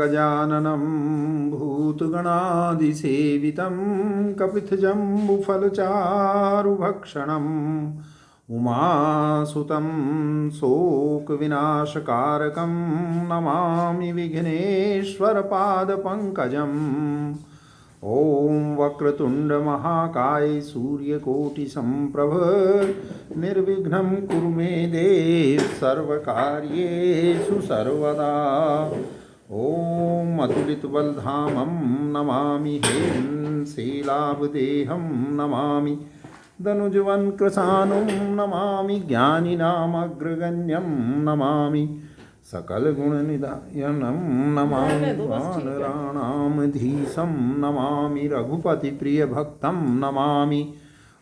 गजाननं भूतगणादिसेवितं कपित्थजम्बुफलचारुभक्षणम् उमासुतं शोकविनाशकारकं नमामि विघ्नेश्वरपादपङ्कजम्। ॐ वक्रतुण्डमहाकाय सूर्यकोटिसम्प्रभ निर्विघ्नं कुरु मे देव सर्वकार्येषु सर्वदा। ॐ अतुलितबलधामं नमामि हेमशैलाभदेहं नमामि धनुजवनकृशानुं नमामि ज्ञानिनामग्रगण्यं नमामि सकलगुणनिधानं नमामि वानराणामधीशं नमामि रघुपतिप्रियभक्तं नमामि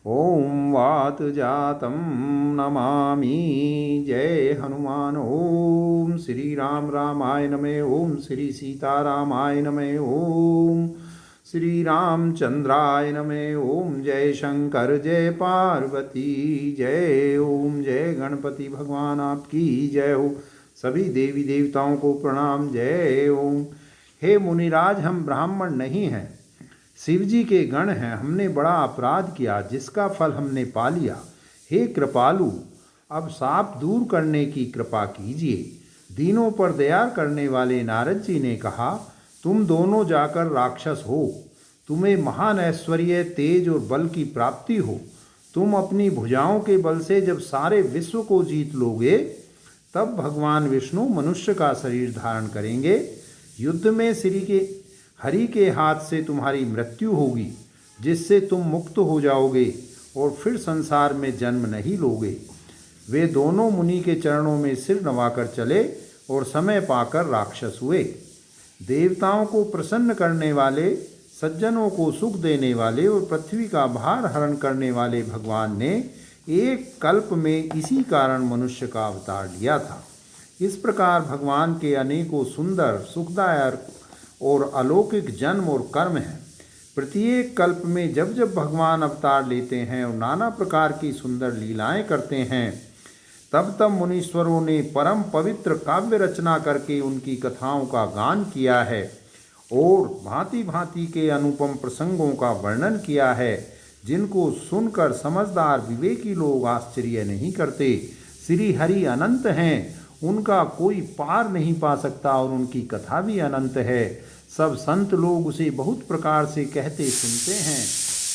ॐ वातजातं नमामि। जय हनुमान। ॐ श्री राम रामाय नमः। ॐ श्री सीतारामाय नमः। ॐ श्री रामचंद्राय नमः। ओम जय शंकर जय पार्वती जय। ओम जय गणपति भगवान आपकी जय हो। सभी देवी देवताओं को प्रणाम। जय ओम। हे मुनिराज, हम ब्राह्मण नहीं हैं, शिवजी के गण हैं। हमने बड़ा अपराध किया जिसका फल हमने पा लिया। हे कृपालु, अब शाप दूर करने की कृपा कीजिए। दीनों पर दया करने वाले नारद जी ने कहा, तुम दोनों जाकर राक्षस हो, तुम्हें महान ऐश्वर्य तेज और बल की प्राप्ति हो। तुम अपनी भुजाओं के बल से जब सारे विश्व को जीत लोगे, तब भगवान विष्णु मनुष्य का शरीर धारण करेंगे। युद्ध में हरि के हाथ से तुम्हारी मृत्यु होगी, जिससे तुम मुक्त हो जाओगे और फिर संसार में जन्म नहीं लोगे। वे दोनों मुनि के चरणों में सिर नवाकर चले और समय पाकर राक्षस हुए। देवताओं को प्रसन्न करने वाले, सज्जनों को सुख देने वाले और पृथ्वी का भार हरण करने वाले भगवान ने एक कल्प में इसी कारण मनुष्य का अवतार लिया था। इस प्रकार भगवान के अनेकों सुंदर, सुखदायक और अलौकिक जन्म और कर्म हैं। प्रत्येक कल्प में जब जब भगवान अवतार लेते हैं और नाना प्रकार की सुंदर लीलाएं करते हैं, तब तब मुनीश्वरों ने परम पवित्र काव्य रचना करके उनकी कथाओं का गान किया है और भांति भांति के अनुपम प्रसंगों का वर्णन किया है, जिनको सुनकर समझदार विवेकी लोग आश्चर्य नहीं करते। श्री हरि अनंत हैं, उनका कोई पार नहीं पा सकता और उनकी कथा भी अनंत है। सब संत लोग उसे बहुत प्रकार से कहते सुनते हैं।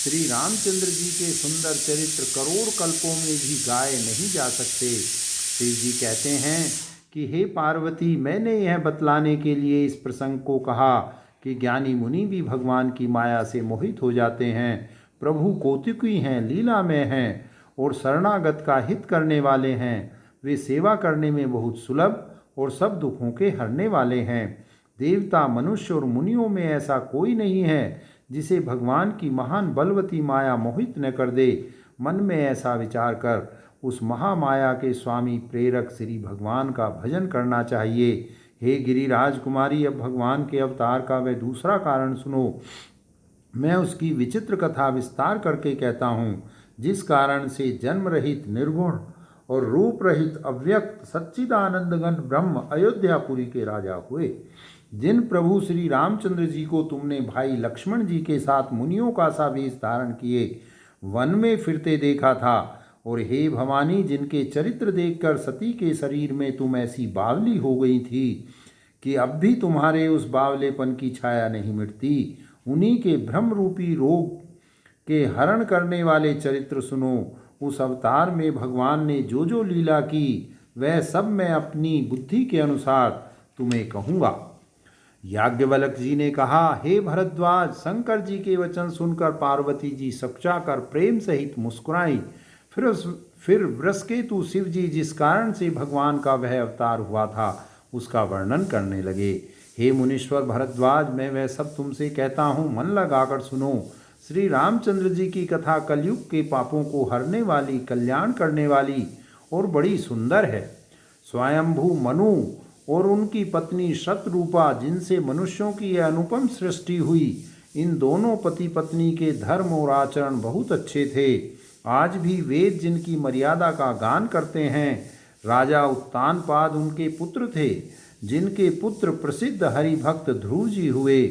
श्री रामचंद्र जी के सुंदर चरित्र करोड़ कल्पों में भी गाए नहीं जा सकते। शिव जी कहते हैं कि हे पार्वती, मैंने यह बतलाने के लिए इस प्रसंग को कहा कि ज्ञानी मुनि भी भगवान की माया से मोहित हो जाते हैं। प्रभु कौतुकी हैं, लीला में हैं और शरणागत का हित करने वाले हैं। वे सेवा करने में बहुत सुलभ और सब दुखों के हरने वाले हैं। देवता, मनुष्य और मुनियों में ऐसा कोई नहीं है जिसे भगवान की महान बलवती माया मोहित न कर दे। मन में ऐसा विचार कर उस महामाया के स्वामी प्रेरक श्री भगवान का भजन करना चाहिए। हे गिरिराज कुमारी, अब भगवान के अवतार का वह दूसरा कारण सुनो। मैं उसकी विचित्र कथा विस्तार करके कहता हूँ, जिस कारण से जन्म रहित, निर्गुण और रूप रहित अव्यक्त सच्चिदानंदघन ब्रह्म अयोध्यापुरी के राजा हुए। जिन प्रभु श्री रामचंद्र जी को तुमने भाई लक्ष्मण जी के साथ मुनियों का सा वेश धारण किए वन में फिरते देखा था, और हे भवानी, जिनके चरित्र देखकर सती के शरीर में तुम ऐसी बावली हो गई थी कि अब भी तुम्हारे उस बावलेपन की छाया नहीं मिटती, उन्हीं के भ्रम रूपी रोग के हरण करने वाले चरित्र सुनो। उस अवतार में भगवान ने जो जो लीला की, वह सब मैं अपनी बुद्धि के अनुसार तुम्हें कहूँगा। याज्ञवल्क्य जी ने कहा, हे भरद्वाज, शंकर जी के वचन सुनकर पार्वती जी सकचाकर प्रेम सहित मुस्कुराई। फिर वृषकेतु शिव जी जिस कारण से भगवान का वह अवतार हुआ था, उसका वर्णन करने लगे। हे मुनीश्वर भरद्वाज, मैं वह सब तुमसे कहता हूँ, मन लगाकर सुनो। श्री रामचंद्र जी की कथा कलयुग के पापों को हरने वाली, कल्याण करने वाली और बड़ी सुंदर है। स्वयंभू मनु और उनकी पत्नी शतरूपा, जिनसे मनुष्यों की यह अनुपम सृष्टि हुई, इन दोनों पति पत्नी के धर्म और आचरण बहुत अच्छे थे। आज भी वेद जिनकी मर्यादा का गान करते हैं। राजा उत्तानपाद उनके पुत्र थे, जिनके पुत्र प्रसिद्ध हरिभक्त ध्रुव जी हुए,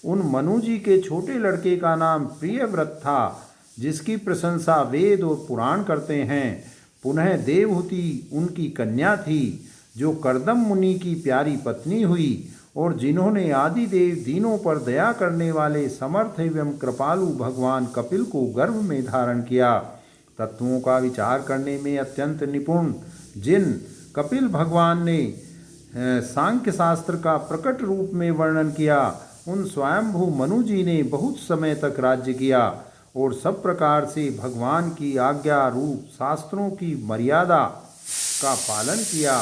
उन मनु जी के छोटे लड़के का नाम प्रियव्रत था, जिसकी प्रशंसा वेद और पुराण करते हैं। पुनः देवहूति उनकी कन्या थी, जो करदम मुनि की प्यारी पत्नी हुई, और जिन्होंने आदिदेव दीनों पर दया करने वाले समर्थ एवं कृपालु भगवान कपिल को गर्भ में धारण किया। तत्वों का विचार करने में अत्यंत निपुण जिन कपिल भगवान ने सांख्य शास्त्र का प्रकट रूप में वर्णन किया, उन स्वयंभू मनु जी ने बहुत समय तक राज्य किया और सब प्रकार से भगवान की आज्ञा रूप शास्त्रों की मर्यादा का पालन किया।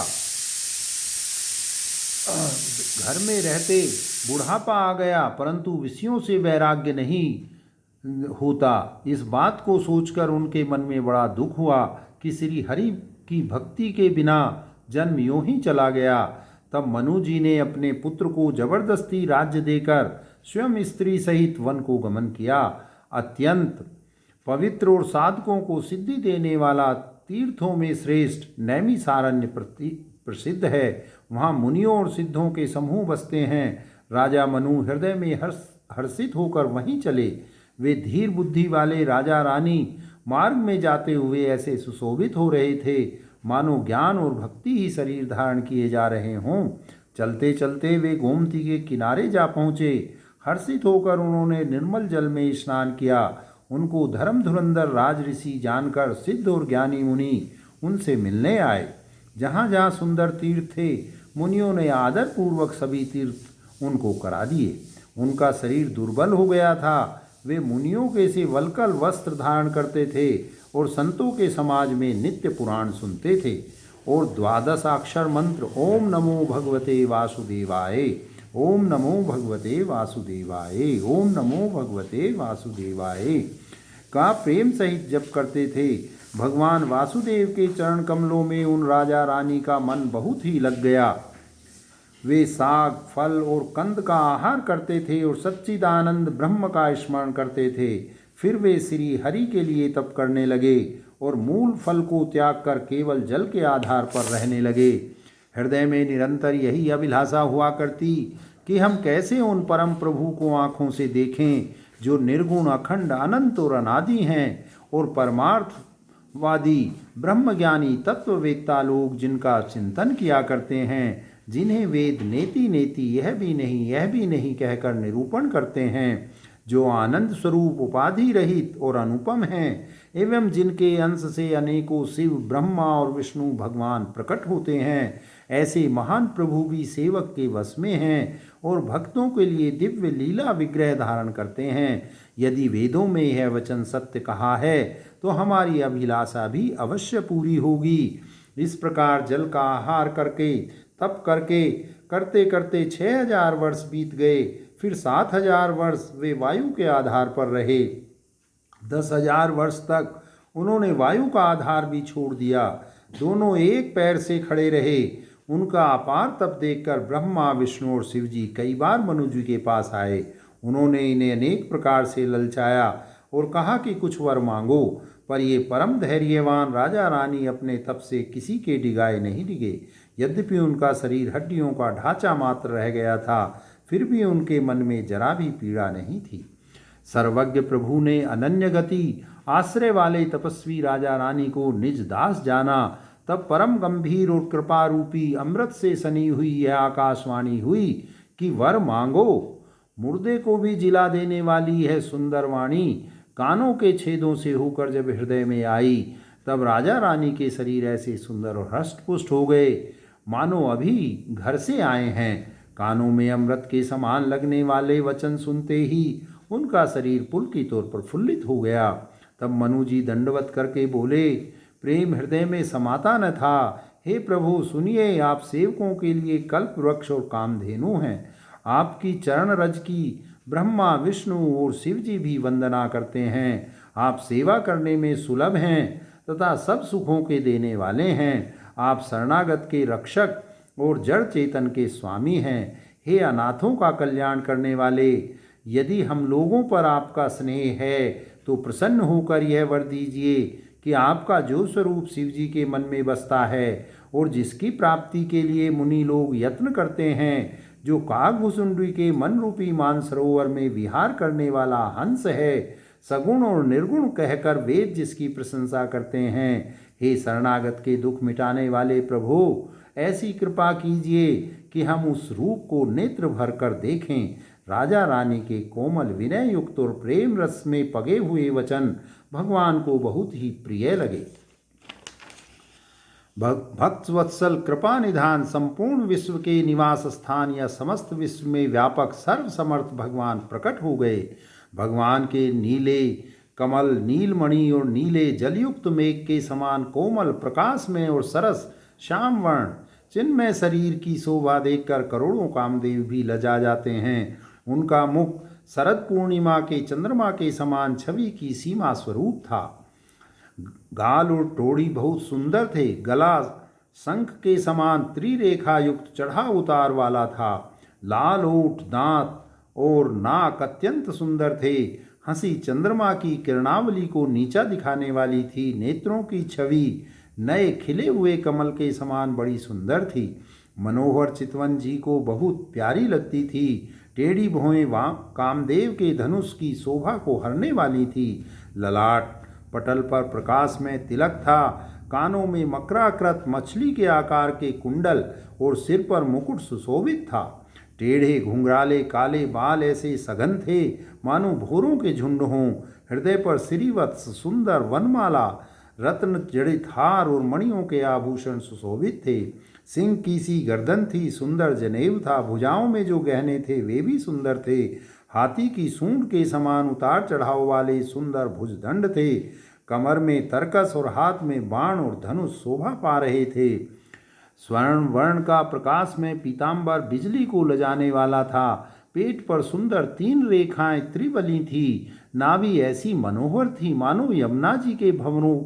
घर में रहते बुढ़ापा आ गया, परंतु विषयों से वैराग्य नहीं होता। इस बात को सोचकर उनके मन में बड़ा दुख हुआ कि श्री हरि की भक्ति के बिना जन्म यूं ही चला गया। तब मनु जी ने अपने पुत्र को जबरदस्ती राज्य देकर स्वयं स्त्री सहित वन को गमन किया। अत्यंत पवित्र और साधकों को सिद्धि देने वाला तीर्थों में श्रेष्ठ नैमिषारण्य प्रसिद्ध है। वहाँ मुनियों और सिद्धों के समूह बसते हैं। राजा मनु हृदय में हर्षित होकर वहीं चले। वे धीर बुद्धि वाले राजा रानी मार्ग में जाते हुए ऐसे सुशोभित हो रहे थे मानो ज्ञान और भक्ति ही शरीर धारण किए जा रहे हों। चलते चलते वे गोमती के किनारे जा पहुँचे। हर्षित होकर उन्होंने निर्मल जल में स्नान किया। उनको धर्म धुरंधर राज ऋषि जानकर सिद्ध और ज्ञानी मुनि उनसे मिलने आए। जहाँ जहाँ सुंदर तीर्थ थे, मुनियों ने आदर पूर्वक सभी तीर्थ उनको करा दिए। उनका शरीर दुर्बल हो गया था। वे मुनियों के से वल्कल वस्त्र धारण करते थे और संतों के समाज में नित्य पुराण सुनते थे और 12 अक्षर मंत्र ओम नमो भगवते वासुदेवाय, ओम नमो भगवते वासुदेवाय, ओम नमो भगवते वासुदेवाय का प्रेम सहित जप करते थे। भगवान वासुदेव के चरण कमलों में उन राजा रानी का मन बहुत ही लग गया। वे साग फल और कंद का आहार करते थे और सच्चिदानंद ब्रह्म का स्मरण करते थे। फिर वे श्री हरि के लिए तप करने लगे और मूल फल को त्याग कर केवल जल के आधार पर रहने लगे। हृदय में निरंतर यही अभिलाषा हुआ करती कि हम कैसे उन परम प्रभु को आँखों से देखें, जो निर्गुण अखंड अनंत और अनादि हैं, और परमार्थवादी ब्रह्मज्ञानी तत्ववेत्ता लोग जिनका चिंतन किया करते हैं, जिन्हें वेद नेति नेति यह भी नहीं कहकर निरूपण करते हैं, जो आनंद स्वरूप उपाधि रहित और अनुपम हैं, एवं जिनके अंश से अनेकों शिव ब्रह्मा और विष्णु भगवान प्रकट होते हैं। ऐसे महान प्रभु भी सेवक के वश में हैं और भक्तों के लिए दिव्य लीला विग्रह धारण करते हैं। यदि वेदों में यह वचन सत्य कहा है तो हमारी अभिलाषा भी अवश्य पूरी होगी। इस प्रकार जल का आहार करके तप करके करते करते 6000 वर्ष बीत गए। फिर 7000 वर्ष वे वायु के आधार पर रहे। 10,000 वर्ष तक उन्होंने वायु का आधार भी छोड़ दिया। दोनों एक पैर से खड़े रहे। उनका अपार तप देखकर ब्रह्मा विष्णु और शिव जी कई बार मनु जी के पास आए। उन्होंने इन्हें अनेक प्रकार से ललचाया और कहा कि कुछ वर मांगो, पर ये परम धैर्यवान राजा रानी अपने तप से किसी के डिगाए नहीं डिगे। यद्यपि उनका शरीर हड्डियों का ढांचा मात्र रह गया था, फिर भी उनके मन में जरा भी पीड़ा नहीं थी। सर्वज्ञ प्रभु ने अनन्य गति आश्रय वाले तपस्वी राजा रानी को निज दास जाना। तब परम गंभीर और कृपा रूपी अमृत से सनी हुई यह आकाशवाणी हुई कि वर मांगो। मुर्दे को भी जिला देने वाली है सुंदर वाणी कानों के छेदों से होकर जब हृदय में आई, तब राजा रानी के शरीर ऐसे सुंदर और हष्टपुष्ट हो गए मानो अभी घर से आए हैं। कानों में अमृत के समान लगने वाले वचन सुनते ही उनका शरीर पुलकित और प्रफुल्लित हो गया। तब मनु जी दंडवत करके बोले, प्रेम हृदय में समाता न था। हे प्रभु सुनिए, आप सेवकों के लिए कल्प वृक्ष और कामधेनु हैं। आपकी चरण रज की ब्रह्मा विष्णु और शिव जी भी वंदना करते हैं। आप सेवा करने में सुलभ हैं तथा सब सुखों के देने वाले हैं। आप शरणागत के रक्षक और जड़ चेतन के स्वामी हैं। हे अनाथों का कल्याण करने वाले, यदि हम लोगों पर आपका स्नेह है तो प्रसन्न होकर यह वर दीजिए कि आपका जो स्वरूप शिव जी के मन में बसता है और जिसकी प्राप्ति के लिए मुनि लोग यत्न करते हैं, जो काकभुसुंडी के मन रूपी मानसरोवर में विहार करने वाला हंस है, सगुण और निर्गुण कहकर वेद जिसकी प्रशंसा करते हैं, हे शरणागत के दुख मिटाने वाले प्रभु, ऐसी कृपा कीजिए कि हम उस रूप को नेत्र भर कर देखें। राजा रानी के कोमल विनय युक्त और प्रेम रस में पगे हुए वचन भगवान को बहुत ही प्रिय लगे। भक्त वत्सल कृपा निधान संपूर्ण विश्व के निवास स्थान या समस्त विश्व में व्यापक सर्वसमर्थ भगवान प्रकट हो गए। भगवान के नीले कमल, नीलमणि और नीले जलयुक्त मेघ के समान कोमल प्रकाश में और सरस श्याम वर्ण चिन्मय शरीर की शोभा देखकर करोड़ों कामदेव भी लजा जाते हैं। उनका मुख शरद पूर्णिमा के चंद्रमा के समान छवि की सीमा स्वरूप था। गाल और टोड़ी बहुत सुंदर थे। गला शंख के समान त्रिरेखा युक्त चढ़ा उतार वाला था। लाल ओठ, दांत और नाक अत्यंत सुंदर थे। हंसी चंद्रमा की किरणावली को नीचा दिखाने वाली थी। नेत्रों की छवि नए खिले हुए कमल के समान बड़ी सुंदर थी। मनोहर चितवन जी को बहुत प्यारी लगती थी। टेढ़ी भौहें कामदेव के धनुष की शोभा को हरने वाली थी। ललाट पटल पर प्रकाश में तिलक था। कानों में मकराकृत मछली के आकार के कुंडल और सिर पर मुकुट सुशोभित था। टेढ़े घुंघराले काले बाल ऐसे सघन थे मानो भोरों के झुंड हों। हृदय पर श्रीवत्स सुंदर वनमाला, रत्न जड़ित हार और मणियों के आभूषण सुशोभित थे। सिंह की सी गर्दन थी, सुंदर जनेऊ था। भुजाओं में जो गहने थे वे भी सुंदर थे। हाथी की सूंड के समान उतार चढ़ाव वाले सुंदर भुजदंड थे। कमर में तरकस और हाथ में बाण और धनुष शोभा पा रहे थे। स्वर्ण वर्ण का प्रकाश में पीताम्बर बिजली को लजाने वाला था। पेट पर सुंदर 3 रेखाएं त्रिबली थी। नाभि ऐसी मनोहर थी मानो यमुना जी के भंवरों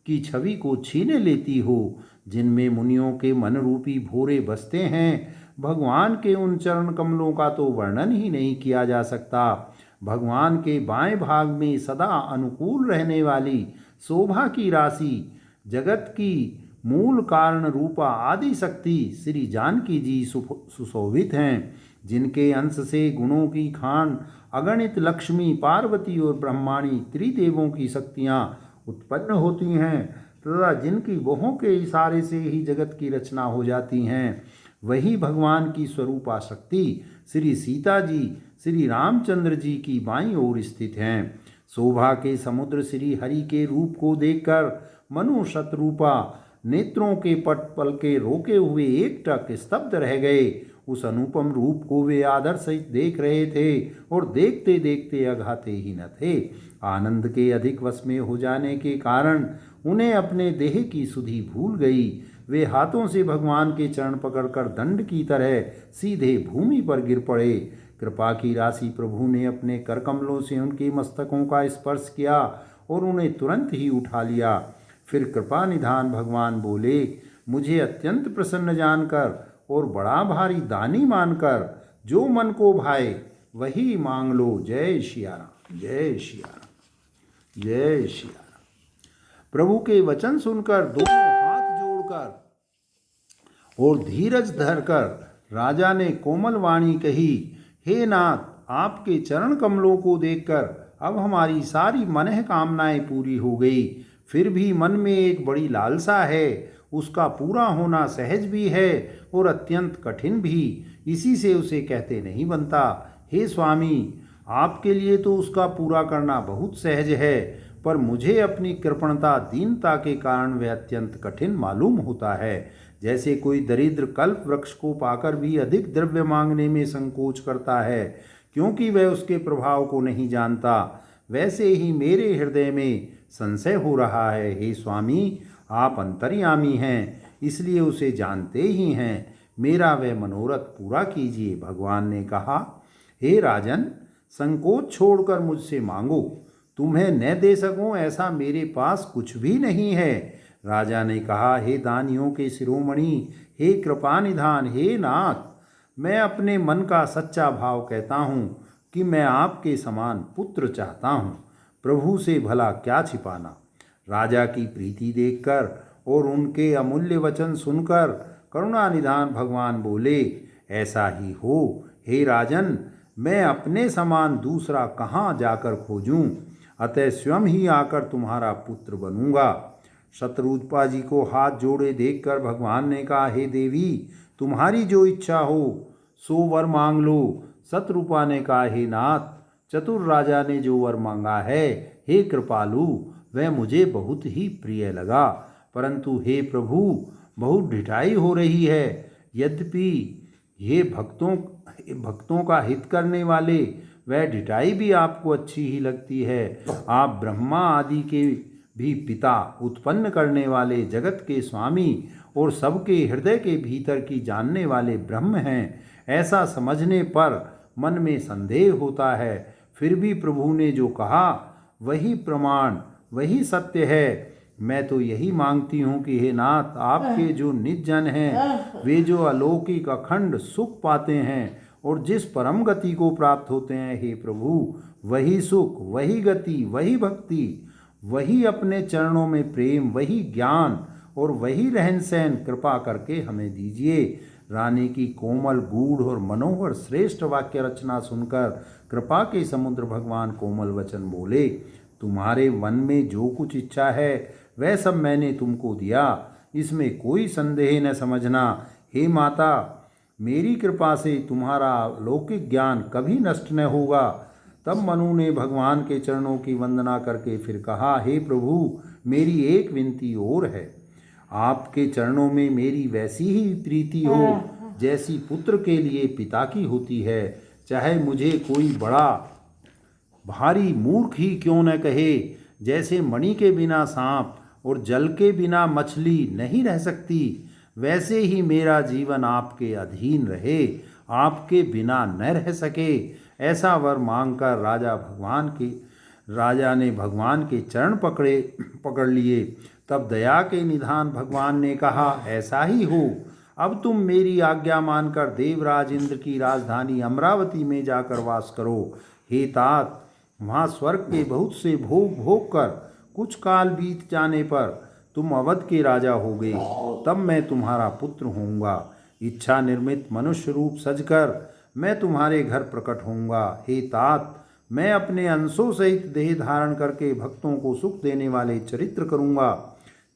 की छवि को छीने लेती हो, जिनमें मुनियों के मन रूपी भोरे बसते हैं। भगवान के उन चरण कमलों का तो वर्णन ही नहीं किया जा सकता। भगवान के बाएं भाग में सदा अनुकूल रहने वाली शोभा की राशि, जगत की मूल कारण रूपा आदि शक्ति श्री जानकी जी सुशोभित हैं, जिनके अंश से गुणों की खान अगणित लक्ष्मी, पार्वती और ब्रह्माणी त्रिदेवों की शक्तियाँ उत्पन्न होती हैं तथा जिनकी वहों के इशारे से ही जगत की रचना हो जाती हैं। वही भगवान की स्वरूपा शक्ति श्री सीता जी श्री रामचंद्र जी की बाईं ओर स्थित हैं। शोभा के समुद्र श्री हरि के रूप को देखकर मनु शतरूपा नेत्रों के पट पल के रोके हुए एकटक स्तब्ध रह गए। उस अनुपम रूप को वे आदर सहित देख रहे थे और देखते देखते अघाते ही न थे। आनंद के अधिक वश में हो जाने के कारण उन्हें अपने देह की सुधि भूल गई। वे हाथों से भगवान के चरण पकड़कर दंड की तरह सीधे भूमि पर गिर पड़े। कृपा की राशि प्रभु ने अपने करकमलों से उनके मस्तकों का स्पर्श किया और उन्हें तुरंत ही उठा लिया। फिर कृपा निधान भगवान बोले, मुझे अत्यंत प्रसन्न जानकर और बड़ा भारी दानी मानकर जो मन को भाए वही मांग लो। जय सिया राम, जय सिया राम, जय सिया राम। प्रभु के वचन सुनकर दोनों हाथ जोड़कर और धीरज धरकर राजा ने कोमल वाणी कही, हे नाथ, आपके चरण कमलों को देखकर अब हमारी सारी मनः कामनाएं पूरी हो गई। फिर भी मन में एक बड़ी लालसा है, उसका पूरा होना सहज भी है और अत्यंत कठिन भी, इसी से उसे कहते नहीं बनता। हे स्वामी, आपके लिए तो उसका पूरा करना बहुत सहज है, पर मुझे अपनी कृपणता दीनता के कारण वह अत्यंत कठिन मालूम होता है। जैसे कोई दरिद्र कल्प वृक्ष को पाकर भी अधिक द्रव्य मांगने में संकोच करता है क्योंकि वह उसके प्रभाव को नहीं जानता, वैसे ही मेरे हृदय में संशय हो रहा है। हे स्वामी, आप अंतर्यामी हैं, इसलिए उसे जानते ही हैं। मेरा वह मनोरथ पूरा कीजिए। भगवान ने कहा, हे राजन, संकोच छोड़कर मुझसे मांगो। तुम्हें न दे सकूं ऐसा मेरे पास कुछ भी नहीं है। राजा ने कहा, हे दानियों के शिरोमणि, हे कृपानिधान, हे नाथ, मैं अपने मन का सच्चा भाव कहता हूँ कि मैं आपके समान पुत्र चाहता हूँ। प्रभु से भला क्या छिपाना। राजा की प्रीति देखकर और उनके अमूल्य वचन सुनकर करुणा निधान भगवान बोले, ऐसा ही हो हे राजन, मैं अपने समान दूसरा कहाँ जाकर खोजूं, अतः स्वयं ही आकर तुम्हारा पुत्र बनूंगा। शत्रुपा जी को हाथ जोड़े देखकर भगवान ने कहा, हे देवी, तुम्हारी जो इच्छा हो सो वर मांग लो। शत्रुपा ने कहा, हे नाथ, चतुर राजा ने जो वर मांगा है, हे कृपालु, वह मुझे बहुत ही प्रिय लगा, परंतु हे प्रभु, बहुत ढिठाई हो रही है। यद्यपि ये भक्तों का हित करने वाले, वह ढिठाई भी आपको अच्छी ही लगती है। आप ब्रह्मा आदि के भी पिता, उत्पन्न करने वाले, जगत के स्वामी और सबके हृदय के भीतर की जानने वाले ब्रह्म हैं। ऐसा समझने पर मन में संदेह होता है, फिर भी प्रभु ने जो कहा वही प्रमाण, वही सत्य है। मैं तो यही मांगती हूँ कि हे नाथ, आपके जो निज जन हैं, वे जो अलौकिक अखंड सुख पाते हैं और जिस परम गति को प्राप्त होते हैं, हे प्रभु, वही सुख, वही गति, वही भक्ति, वही अपने चरणों में प्रेम, वही ज्ञान और वही रहन सहन कृपा करके हमें दीजिए। रानी की कोमल, गूढ़ और मनोहर श्रेष्ठ वाक्य रचना सुनकर कृपा के समुद्र भगवान कोमल वचन बोले, तुम्हारे मन में जो कुछ इच्छा है वह सब मैंने तुमको दिया, इसमें कोई संदेह न समझना। हे माता, मेरी कृपा से तुम्हारा लौकिक ज्ञान कभी नष्ट न होगा। तब मनु ने भगवान के चरणों की वंदना करके फिर कहा, हे प्रभु, मेरी एक विनती और है। आपके चरणों में मेरी वैसी ही प्रीति हो जैसी पुत्र के लिए पिता की होती है। चाहे मुझे कोई बड़ा भारी मूर्ख ही क्यों न कहे, जैसे मणि के बिना सांप और जल के बिना मछली नहीं रह सकती, वैसे ही मेरा जीवन आपके अधीन रहे, आपके बिना न रह सके। ऐसा वर मांगकर राजा ने भगवान के चरण पकड़ लिए। तब दया के निधान भगवान ने कहा, ऐसा ही हो, अब तुम मेरी आज्ञा मानकर देवराज इंद्र की राजधानी अमरावती में जाकर वास करो। हे तात, वहाँ स्वर्ग के बहुत से भोग भोग कर कुछ काल बीत जाने पर तुम अवध के राजा होगे, तब मैं तुम्हारा पुत्र होऊंगा। इच्छा निर्मित मनुष्य रूप सजकर मैं तुम्हारे घर प्रकट होऊंगा। हे तात, मैं अपने अंशों सहित देह धारण करके भक्तों को सुख देने वाले चरित्र करूंगा।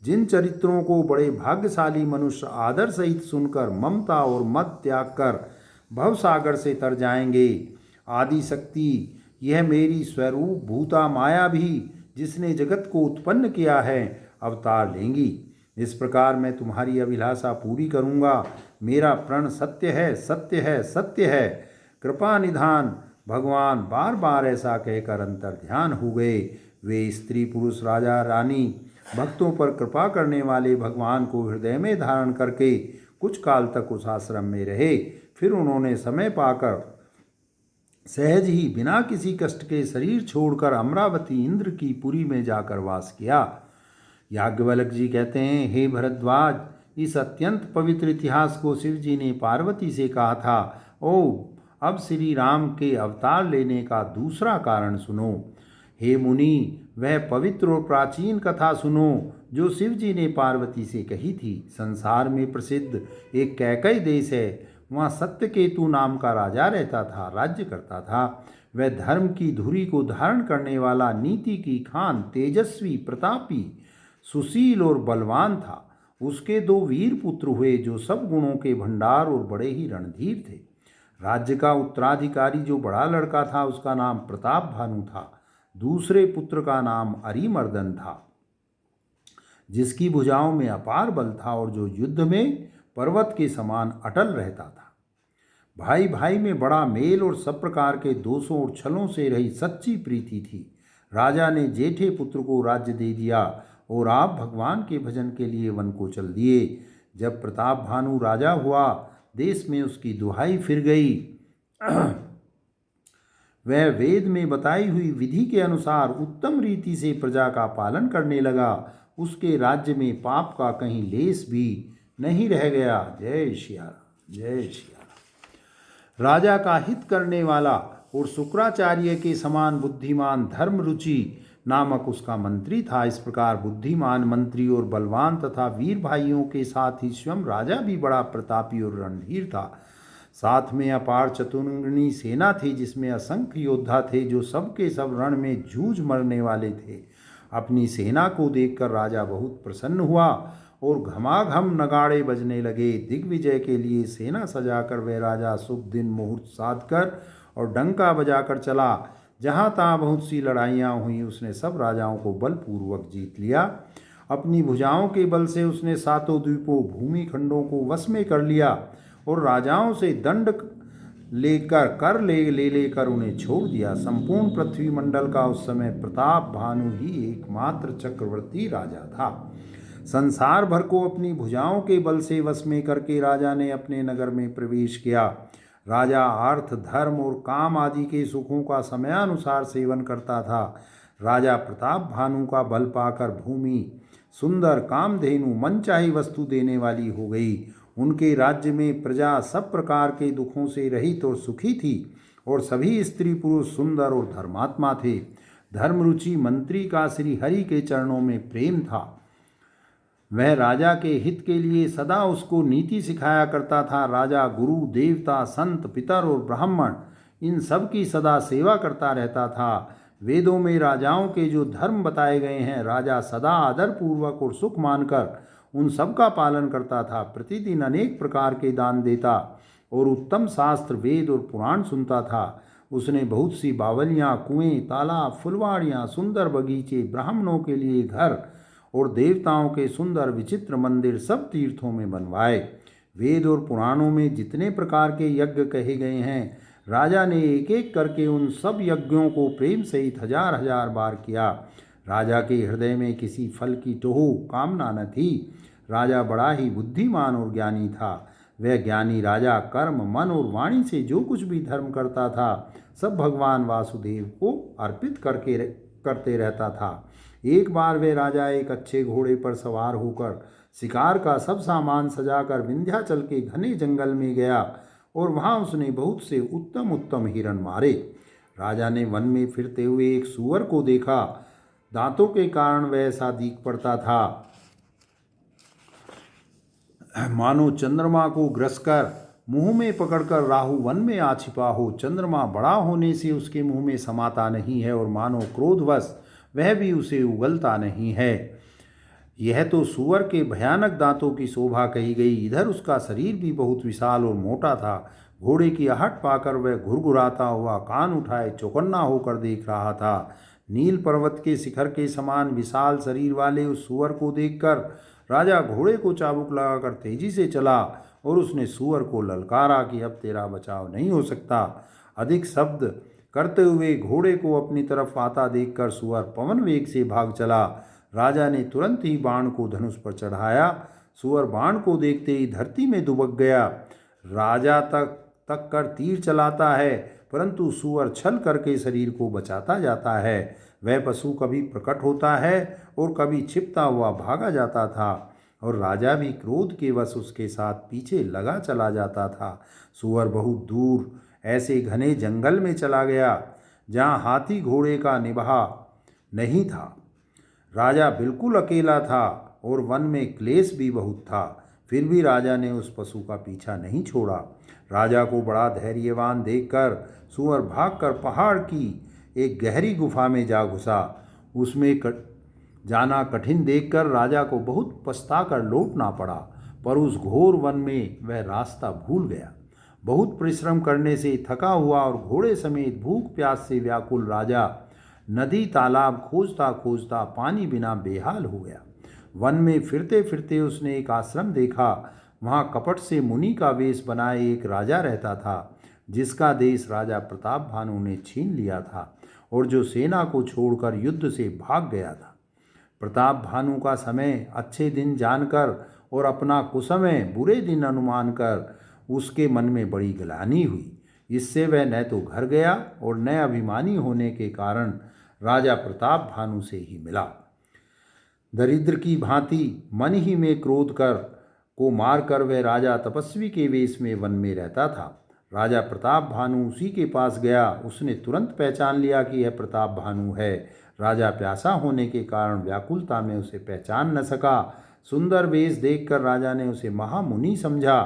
जिन चरित्रों को बड़े भाग्यशाली मनुष्य आदर सहित सुनकर ममता और मत त्याग कर भवसागर से तर जाएंगे। आदि शक्ति, यह मेरी स्वरूप भूता माया भी, जिसने जगत को उत्पन्न किया है, अवतार लेंगी। इस प्रकार मैं तुम्हारी अभिलाषा पूरी करूंगा। मेरा प्रण सत्य है, सत्य है, सत्य है। कृपा निधान भगवान बार बार ऐसा कहकर अंतर ध्यान हो गए। वे स्त्री पुरुष, राजा रानी, भक्तों पर कृपा करने वाले भगवान को हृदय में धारण करके कुछ काल तक उस आश्रम में रहे। फिर उन्होंने समय पाकर सहज ही बिना किसी कष्ट के शरीर छोड़कर अमरावती इंद्र की पुरी में जाकर वास किया। याज्ञवल्क्य जी कहते हैं, हे भरद्वाज, इस अत्यंत पवित्र इतिहास को शिव जी ने पार्वती से कहा था। अब श्री राम के अवतार लेने का दूसरा कारण सुनो। हे मुनि, वह पवित्र और प्राचीन कथा सुनो जो शिव जी ने पार्वती से कही थी। संसार में प्रसिद्ध एक कैकई देश है। वहाँ सत्यकेतु नाम का राजा रहता था, राज्य करता था। वह धर्म की धुरी को धारण करने वाला, नीति की खान, तेजस्वी, प्रतापी, सुशील और बलवान था। उसके 2 वीर पुत्र हुए जो सब गुणों के भंडार और बड़े ही रणधीर थे। राज्य का उत्तराधिकारी जो बड़ा लड़का था, उसका नाम प्रताप भानु था। दूसरे पुत्र का नाम अरिमर्दन था, जिसकी भुजाओं में अपार बल था और जो युद्ध में पर्वत के समान अटल रहता था। भाई भाई में बड़ा मेल और सब प्रकार के दोषों और छलों से रही सच्ची प्रीति थी। राजा ने जेठे पुत्र को राज्य दे दिया और आप भगवान के भजन के लिए वन को चल दिए। जब प्रताप भानु राजा हुआ, देश में उसकी दुहाई फिर गई। वह वेद में बताई हुई विधि के अनुसार उत्तम रीति से प्रजा का पालन करने लगा। उसके राज्य में पाप का कहीं लेस भी नहीं रह गया। जय श्री राम, जय श्री राम। राजा का हित करने वाला और शुक्राचार्य के समान बुद्धिमान, धर्म रुचि, नामक उसका मंत्री था। इस प्रकार बुद्धिमान मंत्री और बलवान तथा वीर भाइयों के साथ ही स्वयं राजा भी बड़ा प्रतापी और रणधीर था। साथ में अपार चतुर्णी सेना थी, जिसमें असंख्य योद्धा थे जो सबके सब रण में जूझ मरने वाले थे। अपनी सेना को देखकर राजा बहुत प्रसन्न हुआ और घमाघम नगाड़े बजने लगे। दिग्विजय के लिए सेना सजाकर वह राजा शुभ दिन मुहूर्त साधकर और डंका बजाकर चला। जहाँ तहाँ बहुत सी लड़ाइयाँ हुई, उसने सब राजाओं को बलपूर्वक जीत लिया। अपनी भुजाओं के बल से उसने सातों द्वीपों भूमि खंडों को वश में कर लिया और राजाओं से दंड लेकर उन्हें छोड़ दिया। संपूर्ण पृथ्वी मंडल का उस समय प्रताप भानु ही एकमात्र चक्रवर्ती राजा था। संसार भर को अपनी भुजाओं के बल से वश में करके राजा ने अपने नगर में प्रवेश किया। राजा अर्थ, धर्म और काम आदि के सुखों का समयानुसार सेवन करता था। राजा प्रताप भानु का बल पाकर भूमि सुंदर, कामधेनु, मनचाही वस्तु देने वाली हो गई। उनके राज्य में प्रजा सब प्रकार के दुखों से रहित और सुखी थी और सभी स्त्री पुरुष सुंदर और धर्मात्मा थे। धर्मरुचि मंत्री का श्री हरि के चरणों में प्रेम था। वह राजा के हित के लिए सदा उसको नीति सिखाया करता था। राजा गुरु, देवता, संत, पितर और ब्राह्मण इन सब की सदा सेवा करता रहता था। वेदों में राजाओं के जो धर्म बताए गए हैं, राजा सदा आदरपूर्वक और सुख मानकर उन सब का पालन करता था। प्रतिदिन अनेक प्रकार के दान देता और उत्तम शास्त्र, वेद और पुराण सुनता था। उसने बहुत सी बावलियाँ, कुएं, तालाब, फुलवाड़ियाँ, सुंदर बगीचे, ब्राह्मणों के लिए घर और देवताओं के सुंदर विचित्र मंदिर सब तीर्थों में बनवाए। वेद और पुराणों में जितने प्रकार के यज्ञ कहे गए हैं, राजा ने एक एक करके उन सब यज्ञों को प्रेम सहित हजार हजार बार किया। राजा के हृदय में किसी फल की टोह कामना न थी। राजा बड़ा ही बुद्धिमान और ज्ञानी था। वह ज्ञानी राजा कर्म, मन और वाणी से जो कुछ भी धर्म करता था, सब भगवान वासुदेव को अर्पित करते रहता था। एक बार वे राजा एक अच्छे घोड़े पर सवार होकर शिकार का सब सामान सजाकर विंध्याचल के घने जंगल में गया और वहां उसने बहुत से उत्तम उत्तम हिरण मारे। राजा ने वन में फिरते हुए एक सूअर को देखा। दांतों के कारण वह ऐसा दिख पड़ता था मानो चंद्रमा को ग्रसकर मुंह में पकड़कर राहु वन में आ छिपा हो। चंद्रमा बड़ा होने से उसके मुंह में समाता नहीं है और मानो क्रोधवश वह भी उसे उगलता नहीं है। यह तो सूअर के भयानक दांतों की शोभा कही गई। इधर उसका शरीर भी बहुत विशाल और मोटा था। घोड़े की आहट पाकर वह घुरघुराता हुआ कान उठाए चौकन्ना होकर देख रहा था। नील पर्वत के शिखर के समान विशाल शरीर वाले उस सूअर को देखकर राजा घोड़े को चाबुक लगाकर तेजी से चला और उसने सूअर को ललकारा कि अब तेरा बचाव नहीं हो सकता। अधिक शब्द करते हुए घोड़े को अपनी तरफ आता देखकर सूअर पवन वेग से भाग चला। राजा ने तुरंत ही बाण को धनुष पर चढ़ाया। सूअर बाण को देखते ही धरती में दुबक गया। राजा तक कर तीर चलाता है, परंतु सूअर छल करके शरीर को बचाता जाता है। वह पशु कभी प्रकट होता है और कभी छिपता हुआ भागा जाता था और राजा भी क्रोध के वश उसके साथ पीछे लगा चला जाता था। सूअर बहुत दूर ऐसे घने जंगल में चला गया जहाँ हाथी घोड़े का निबाह नहीं था। राजा बिल्कुल अकेला था और वन में क्लेश भी बहुत था। फिर भी राजा ने उस पशु का पीछा नहीं छोड़ा। राजा को बड़ा धैर्यवान देखकर सूअर भागकर पहाड़ की एक गहरी गुफा में जा घुसा। उसमें जाना कठिन देखकर राजा को बहुत पछताकर लौटना पड़ा, पर उस घोर वन में वह रास्ता भूल गया। बहुत परिश्रम करने से थका हुआ और घोड़े समेत भूख प्यास से व्याकुल राजा नदी तालाब खोजता खोजता पानी बिना बेहाल हो गया। वन में फिरते फिरते उसने एक आश्रम देखा। वहाँ कपट से मुनि का वेश बनाए एक राजा रहता था, जिसका देश राजा प्रताप भानु ने छीन लिया था और जो सेना को छोड़कर युद्ध से भाग गया था। प्रताप भानु का समय अच्छे दिन जानकर और अपना कुसमय बुरे दिन अनुमान कर उसके मन में बड़ी ग्लानि हुई। इससे वह न तो घर गया और न अभिमानी होने के कारण राजा प्रताप भानु से ही मिला। दरिद्र की भांति मन ही में क्रोध को मारकर वह राजा तपस्वी के वेश में वन में रहता था। राजा प्रताप भानु उसी के पास गया। उसने तुरंत पहचान लिया कि यह प्रताप भानु है। राजा प्यासा होने के कारण व्याकुलता में उसे पहचान न सका। सुंदर वेश देखकर राजा ने उसे महामुनि समझा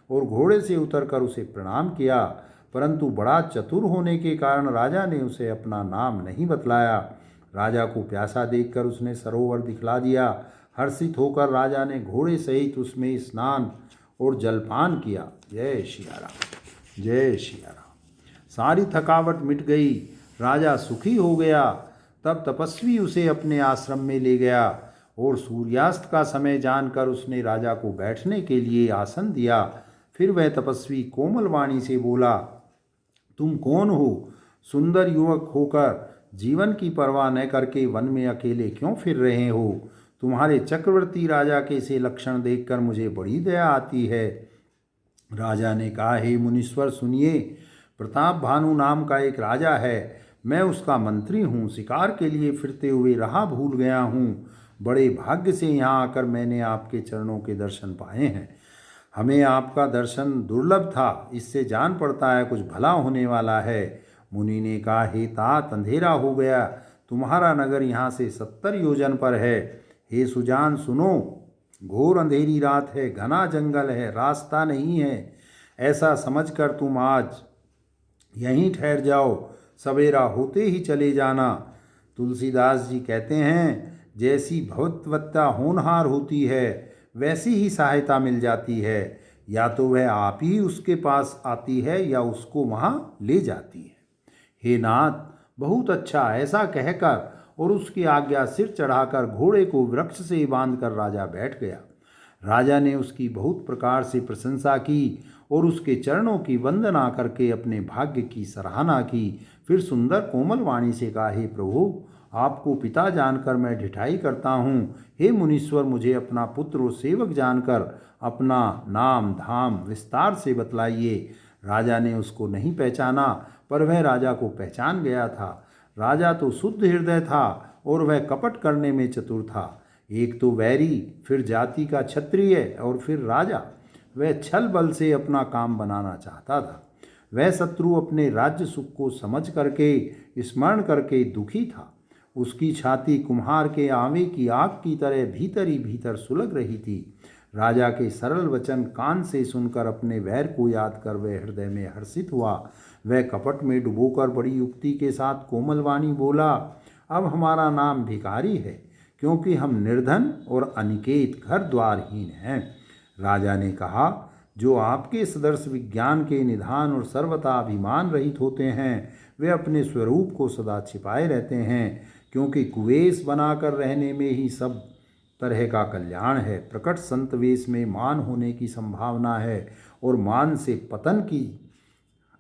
और घोड़े से उतरकर उसे प्रणाम किया, परंतु बड़ा चतुर होने के कारण राजा ने उसे अपना नाम नहीं बतलाया। राजा को प्यासा देखकर उसने सरोवर दिखला दिया। हर्षित होकर राजा ने घोड़े सहित उसमें स्नान और जलपान किया। जय सिया राम, जय सिया राम। सारी थकावट मिट गई, राजा सुखी हो गया। तब तपस्वी उसे अपने आश्रम में ले गया और सूर्यास्त का समय जानकर उसने राजा को बैठने के लिए आसन दिया। फिर वह तपस्वी कोमल वाणी से बोला, तुम कौन हो? सुंदर युवक होकर जीवन की परवाह न करके वन में अकेले क्यों फिर रहे हो? तुम्हारे चक्रवर्ती राजा के से लक्षण देखकर मुझे बड़ी दया आती है। राजा ने कहा, हे मुनीश्वर सुनिए, प्रताप भानु नाम का एक राजा है। मैं उसका मंत्री हूँ। शिकार के लिए फिरते हुए राह भूल गया हूँ। बड़े भाग्य से यहाँ आकर मैंने आपके चरणों के दर्शन पाए हैं। हमें आपका दर्शन दुर्लभ था, इससे जान पड़ता है कुछ भला होने वाला है। मुनि ने कहा, हे तात, अंधेरा हो गया। तुम्हारा नगर यहाँ से 70 योजन पर है। हे सुजान सुनो, घोर अंधेरी रात है, घना जंगल है, रास्ता नहीं है। ऐसा समझकर तुम आज यहीं ठहर जाओ, सवेरा होते ही चले जाना। तुलसीदास जी कहते हैं, जैसी भगवत्ता होनहार होती है वैसी ही सहायता मिल जाती है। या तो वह आप ही उसके पास आती है या उसको वहाँ ले जाती है। हे नाथ, बहुत अच्छा, ऐसा कहकर और उसकी आज्ञा सिर चढ़ाकर घोड़े को वृक्ष से बांधकर राजा बैठ गया। राजा ने उसकी बहुत प्रकार से प्रशंसा की और उसके चरणों की वंदना करके अपने भाग्य की सराहना की। फिर सुंदर कोमल वाणी से कहा, हे प्रभु, आपको पिता जानकर मैं ढिठाई करता हूँ। हे मुनीश्वर, मुझे अपना पुत्र और सेवक जानकर अपना नाम धाम विस्तार से बतलाइए। राजा ने उसको नहीं पहचाना, पर वह राजा को पहचान गया था। राजा तो शुद्ध हृदय था और वह कपट करने में चतुर था। एक तो वैरी, फिर जाति का क्षत्रिय और फिर राजा। वह छल बल से अपना काम बनाना चाहता था। वह शत्रु अपने राज्य सुख को समझ करके स्मरण करके दुखी था। उसकी छाती कुम्हार के आवे की आग की तरह भीतर ही भीतर सुलग रही थी। राजा के सरल वचन कान से सुनकर अपने वैर को याद कर वह हृदय में हर्षित हुआ। वह कपट में डुबोकर बड़ी युक्ति के साथ कोमल वाणी बोला, अब हमारा नाम भिखारी है, क्योंकि हम निर्धन और अनिकेत घर द्वारहीन हैं। राजा ने कहा, जो आपके सदर्श विज्ञान के निधान और सर्वथा अभिमान रहित होते हैं, वे अपने स्वरूप को सदा छिपाए रहते हैं, क्योंकि कुवेश बनाकर रहने में ही सब तरह का कल्याण है। प्रकट संत वेश में मान होने की संभावना है और मान से पतन की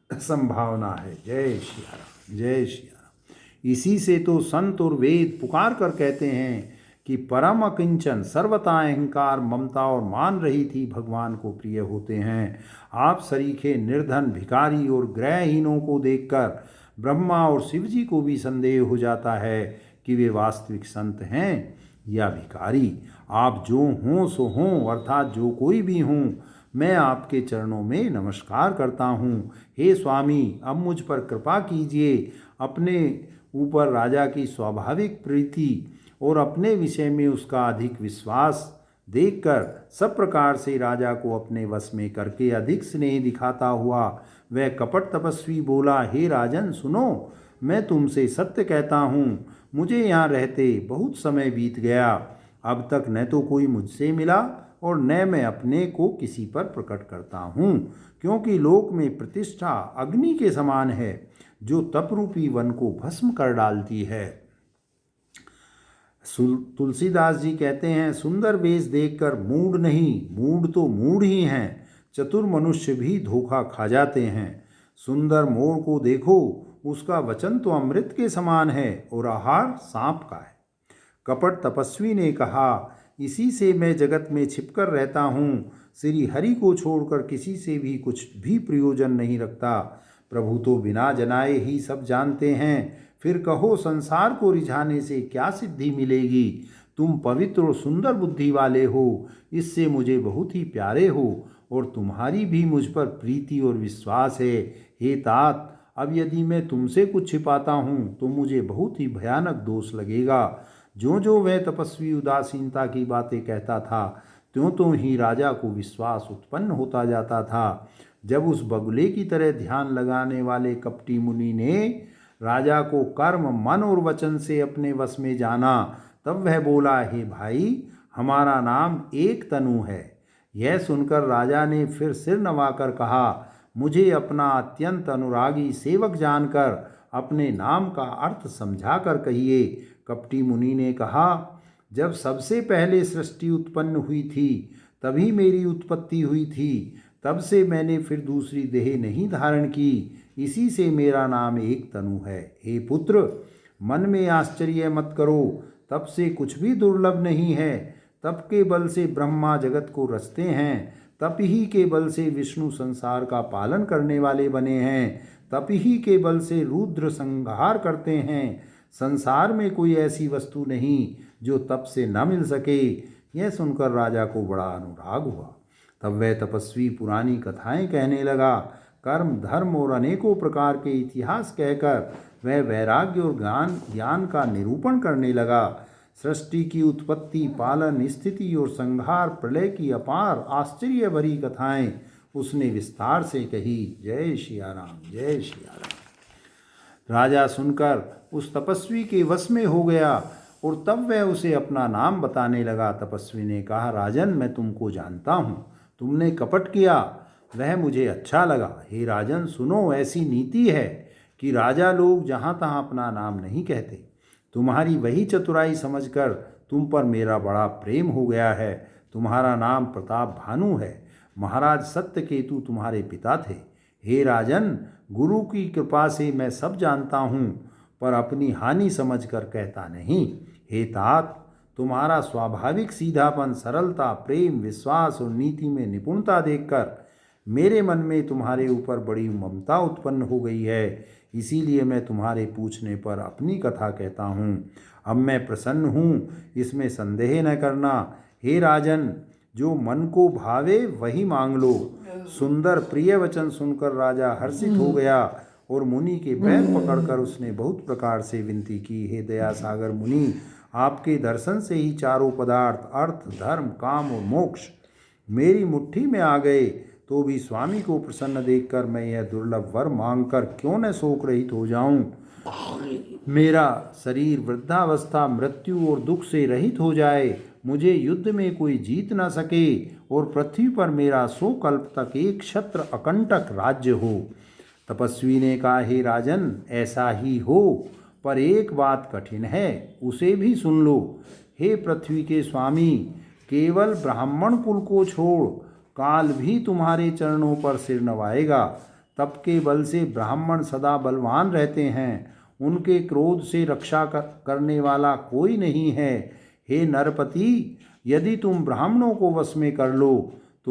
संभावना है। जय श्री राम, जय श्री राम। इसी से तो संत और वेद पुकार कर कहते हैं कि परम अकिंचन सर्वथा अहंकार ममता और मान रहित ही भगवान को प्रिय होते हैं। आप सरीखे निर्धन भिखारी और ग्रहहीनों को देखकर ब्रह्मा और शिव जी को भी संदेह हो जाता है कि वे वास्तविक संत हैं या भिखारी। आप जो हों सो हों, अर्थात जो कोई भी हों, मैं आपके चरणों में नमस्कार करता हूँ। हे स्वामी, अब मुझ पर कृपा कीजिए। अपने ऊपर राजा की स्वाभाविक प्रीति और अपने विषय में उसका अधिक विश्वास देखकर सब प्रकार से राजा को अपने वश में करके अधिक स्नेह दिखाता हुआ वह कपट तपस्वी बोला, हे राजन सुनो, मैं तुमसे सत्य कहता हूँ, मुझे यहाँ रहते बहुत समय बीत गया। अब तक न तो कोई मुझसे मिला और न मैं अपने को किसी पर प्रकट करता हूँ, क्योंकि लोक में प्रतिष्ठा अग्नि के समान है, जो तपरूपी वन को भस्म कर डालती है। तुलसीदास जी कहते हैं, सुंदर वेश देखकर मूढ़ नहीं, मूढ़ तो मूढ़ ही हैं, चतुर मनुष्य भी धोखा खा जाते हैं। सुंदर मोर को देखो, उसका वचन तो अमृत के समान है और आहार सांप का है। कपट तपस्वी ने कहा, इसी से मैं जगत में छिपकर रहता हूँ, श्री हरि को छोड़कर किसी से भी कुछ भी प्रयोजन नहीं रखता। प्रभु तो बिना जनाए ही सब जानते हैं, फिर कहो संसार को रिझाने से क्या सिद्धि मिलेगी। तुम पवित्र और सुंदर बुद्धि वाले हो, इससे मुझे बहुत ही प्यारे हो और तुम्हारी भी मुझ पर प्रीति और विश्वास है। हे तात, अब यदि मैं तुमसे कुछ छिपाता हूँ तो मुझे बहुत ही भयानक दोष लगेगा। जो जो वह तपस्वी उदासीनता की बातें कहता था, त्यों त्यों ही राजा को विश्वास उत्पन्न होता जाता था। जब उस बगुले की तरह ध्यान लगाने वाले कपटी मुनि ने राजा को कर्म, मन और वचन से अपने वश में जाना, तब वह बोला, हे भाई, हमारा नाम एक तनु है। यह सुनकर राजा ने फिर सिर नवाकर कहा, मुझे अपना अत्यंत अनुरागी सेवक जानकर अपने नाम का अर्थ समझाकर कहिए। कपटी मुनि ने कहा, जब सबसे पहले सृष्टि उत्पन्न हुई थी तभी मेरी उत्पत्ति हुई थी, तब से मैंने फिर दूसरी देह नहीं धारण की, इसी से मेरा नाम एक तनु है। हे पुत्र, मन में आश्चर्य मत करो, तब से कुछ भी दुर्लभ नहीं है। तप के बल से ब्रह्मा जगत को रचते हैं, तप ही के बल से विष्णु संसार का पालन करने वाले बने हैं, तप ही के बल से रुद्र संहार करते हैं। संसार में कोई ऐसी वस्तु नहीं जो तप से न मिल सके। यह सुनकर राजा को बड़ा अनुराग हुआ। तब वह तपस्वी पुरानी कथाएं कहने लगा। कर्म, धर्म और अनेकों प्रकार के इतिहास कहकर वह वैराग्य और ज्ञान का निरूपण करने लगा। सृष्टि की उत्पत्ति, पालन, स्थिति और संहार, प्रलय की अपार आश्चर्य भरी कथाएं उसने विस्तार से कही। जय सिया राम, जय सिया राम। राजा सुनकर उस तपस्वी के वश में हो गया और तब वह उसे अपना नाम बताने लगा। तपस्वी ने कहा, राजन, मैं तुमको जानता हूँ, तुमने कपट किया, वह मुझे अच्छा लगा। हे राजन, सुनो, ऐसी नीति है कि राजा लोग जहाँ तहाँ अपना नाम नहीं कहते। तुम्हारी वही चतुराई समझकर तुम पर मेरा बड़ा प्रेम हो गया है। तुम्हारा नाम प्रताप भानु है। महाराज सत्यकेतु तुम्हारे पिता थे। हे राजन, गुरु की कृपा से मैं सब जानता हूँ, पर अपनी हानि समझकर कहता नहीं। हे तात, तुम्हारा स्वाभाविक सीधापन, सरलता, प्रेम, विश्वास और नीति में निपुणता देखकर मेरे मन में तुम्हारे ऊपर बड़ी ममता उत्पन्न हो गई है। इसीलिए मैं तुम्हारे पूछने पर अपनी कथा कहता हूँ। अब मैं प्रसन्न हूँ, इसमें संदेह न करना। हे राजन, जो मन को भावे वही मांग लो। सुंदर प्रिय वचन सुनकर राजा हर्षित हो गया और मुनि के पैर पकड़कर उसने बहुत प्रकार से विनती की। हे दया सागर मुनि, आपके दर्शन से ही चारों पदार्थ, अर्थ, धर्म, काम और मोक्ष मेरी मुट्ठी में आ गए। तो भी स्वामी को प्रसन्न देखकर मैं यह दुर्लभ वर मांगकर क्यों न शोक रहित हो जाऊं। मेरा शरीर वृद्धावस्था, मृत्यु और दुख से रहित हो जाए, मुझे युद्ध में कोई जीत न सके और पृथ्वी पर मेरा 100 कल्प तक एक छत्र अकंटक राज्य हो। तपस्वी ने कहा, हे राजन, ऐसा ही हो, पर एक बात कठिन है, उसे भी सुन लो। हे पृथ्वी के स्वामी, केवल ब्राह्मण कुल को छोड़ काल भी तुम्हारे चरणों पर सिर नवाएगा। तप के बल से ब्राह्मण सदा बलवान रहते हैं, उनके क्रोध से रक्षा करने वाला कोई नहीं है। हे नरपति, यदि तुम ब्राह्मणों को वश में कर लो